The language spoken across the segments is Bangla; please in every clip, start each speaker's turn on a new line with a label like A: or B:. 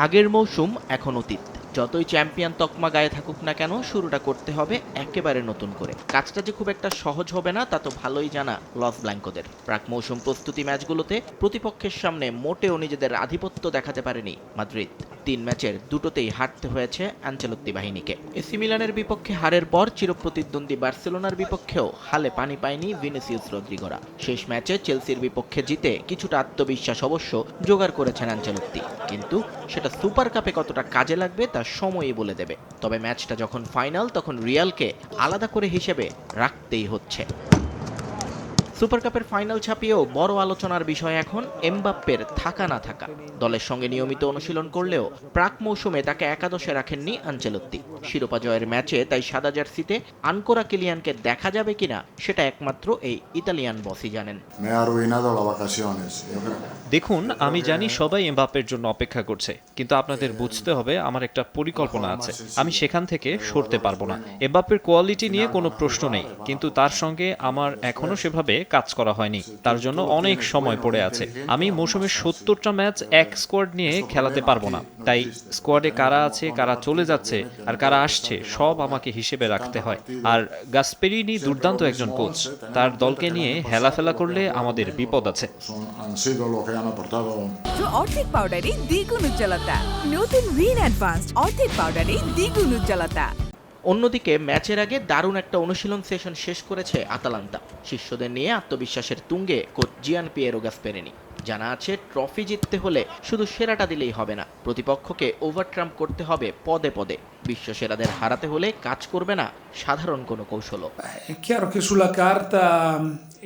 A: আগের মৌসুম এখন অতীত। যতই চ্যাম্পিয়ন তকমা গায়ে থাকুক না কেন, শুরুটা করতে হবে একেবারে নতুন করে। কাজটা যে খুব একটা সহজ হবে না তা তো ভালোই জানা লস ব্ল্যাঙ্কোদের। প্রাক মৌসুম প্রস্তুতি ম্যাচগুলোতে প্রতিপক্ষের সামনে মোটেও নিজেদের আধিপত্য দেখাতে পারেনি মাদ্রিদ। ৩ ম্যাচের দুটোতেই হারতে হয়েছে আনচেলত্তি বাহিনীকে। এসি মিলানের বিপক্ষে হারের পর চিরপ্রতিদ্বন্দ্বী বার্সেলোনার বিপক্ষেও হালে পানি পায়নি ভিনিসিয়াস রদ্রিগোরা। শেষ ম্যাচে চেলসির বিপক্ষে জিতে কিছুটা আত্মবিশ্বাস অবশ্য জোগাড় করেছেন আনচেলত্তি, কিন্তু সেটা সুপার কাপে কতটা কাজে লাগবে তা সময়ই বলে দেবে। তবে ম্যাচটা যখন ফাইনাল, তখন রিয়ালকে আলাদা করে হিসেবে রাখতেই হচ্ছে। সুপার কাপের ফাইনাল ছাপিয়েও বড় আলোচনার বিষয় এখন এমবাপ্পের থাকা না থাকা। দলের সঙ্গে নিয়মিত অনুশীলন করলেও প্রাক মৌসুমে তাকে একাদশে রাখেননি আনচেলত্তি। শিরোপা জয়ের ম্যাচে তাই সাদা জার্সিতে আনকোরা কিলিয়ানকে দেখা যাবে কিনা সেটা একমাত্র এই ইতালিয়ান বসই জানেন।
B: দেখুন, আমি জানি সবাই এমবাপ্পের জন্য অপেক্ষা করছে, কিন্তু আপনাদের বুঝতে হবে আমার একটা পরিকল্পনা আছে। আমি সেখান থেকে সরতে পারবো না। এমবাপ্পের কোয়ালিটি নিয়ে কোনো প্রশ্ন নেই, কিন্তু তার সঙ্গে আমার এখনো সেভাবে কাজ করা হয়নি। তার জন্য অনেক সময় পড়ে আছে। আমি মৌসুমের ৭০টা ম্যাচ এক স্কোয়াড নিয়ে খেলাতে পারবো না। তাই স্কোয়াডে কারা আছে, কারা চলে যাচ্ছে আর কারা আসছে সব আমাকে হিসেবে রাখতে হয়। আর গাসপেরিনি দুর্দান্ত একজন কোচ, তার দলকে নিয়ে হেলাফেলা করলে আমাদের বিপদ আছে।
C: অর্ধেক পাউডারে দ্বিগুণ উজ্জ্বলতা। নতুন রিন অ্যাডভান্সড অর্ধেক পাউডারে দ্বিগুণ উজ্জ্বলতা।
A: অন্যদিকে ম্যাচের আগে দারুণ একটা অনুশীলন সেশন শেষ করেছে আতালান্তা। শিষ্যদের নিয়ে আত্মবিশ্বাসের তুঙ্গে কোচ জিয়ান পিয়েরো গাসপেরিনি। জানা আছে ট্রফি জিততে হলে শুধু সেরাটা দিলেই হবে না, প্রতিপক্ষকে ওভারট্রাম্প করতে হবে পদে পদে। বিশ্ব সেরাদের হারাতে হলে কাজ করবে না সাধারণ কোনো কৌশলও।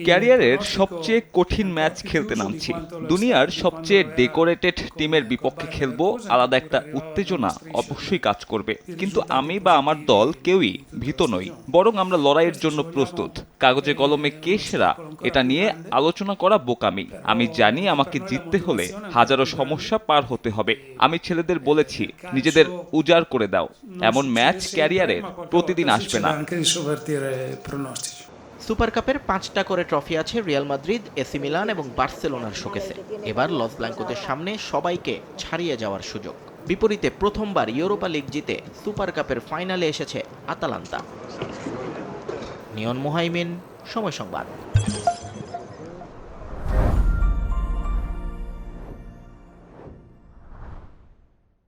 D: ক্যারিয়ারের সবচেয়ে কঠিন ম্যাচ খেলতে নামছি। দুনিয়ার সবচেয়ে ডেকোরেটেড টিমের বিপক্ষে খেলবো, আলাদা একটা উত্তেজনা অবশ্যই কাজ করবে। কিন্তু আমি বা আমার দল কেউই ভীত নই, বরং আমরা লড়াইয়ের জন্য প্রস্তুত। কাগজে কলমে কে সেরা এটা নিয়ে আলোচনা করা বোকামি। আমি জানি আমাকে জিততে হলে হাজারো সমস্যা পার হতে হবে। আমি ছেলেদের বলেছি, নিজেদের উজাড় করে দাও। এমন ম্যাচ ক্যারিয়ারের প্রতিদিন আসবে না।
A: সুপার কাপের 5টা করে ট্রফি আছে রিয়াল মাদ্রিদ, এসি মিলান এবং বার্সেলোনার শোকেসে। এবার লস ব্ল্যাঙ্কোদের সামনে সবাইকে ছাড়িয়ে যাওয়ার সুযোগ। বিপরীতে প্রথমবার ইউরোপা লিগ জিতে সুপার কাপের ফাইনালে এসেছে আতালান্তা। নিয়ন মোহাইমিন, সময় সংবাদ।